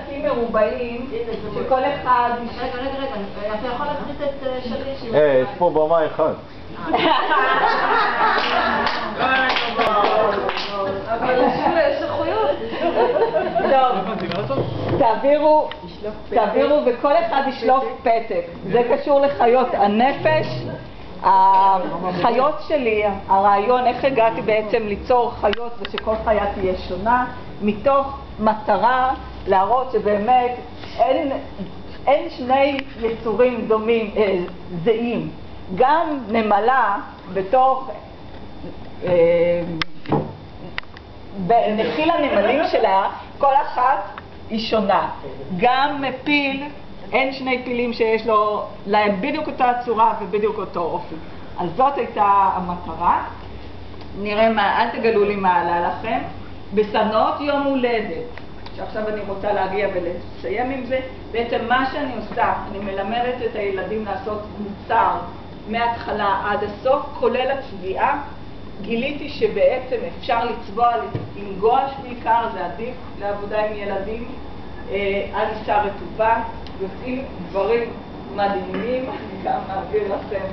פתקים מרובעים שכל אחד... רגע, אתה יכול להחליט את שליש? יש פה במה אחד. אבל יש זכויות. טוב, תעבירו וכל אחד ישלוף פתק. זה קשור לחיות הנפש. החיות שלי, הרעיון איך הגעתי בעצם ליצור חיות ושכל חיה תהיה שונה, מתוך מטרה להראות שבאמת אין שני יצורים דומים, זהים. גם נמלה בתוך נחיל הנמלים שלה, כל אחת היא שונה. גם פיל, אין שני פילים שיש להם בדיוק אותה צורה ובדיוק אותו אופי. אז זאת הייתה המטרה. נראה מה, אל תגלו לי מה עלה לכם. בסדנאות יום הולדת, שעכשיו אני רוצה להגיע ולסיים עם זה, בעצם מה שאני עושה, אני מלמדת את הילדים לעשות מוצר מההתחלה עד הסוף, כולל הצביעה. גיליתי שבעצם אפשר לצבוע עם גואש בעיקר, זה עדיף לעבודה עם ילדים, על עיסה רטובה, יוצאים דברים מדהימים, אני גם מעביר לכם.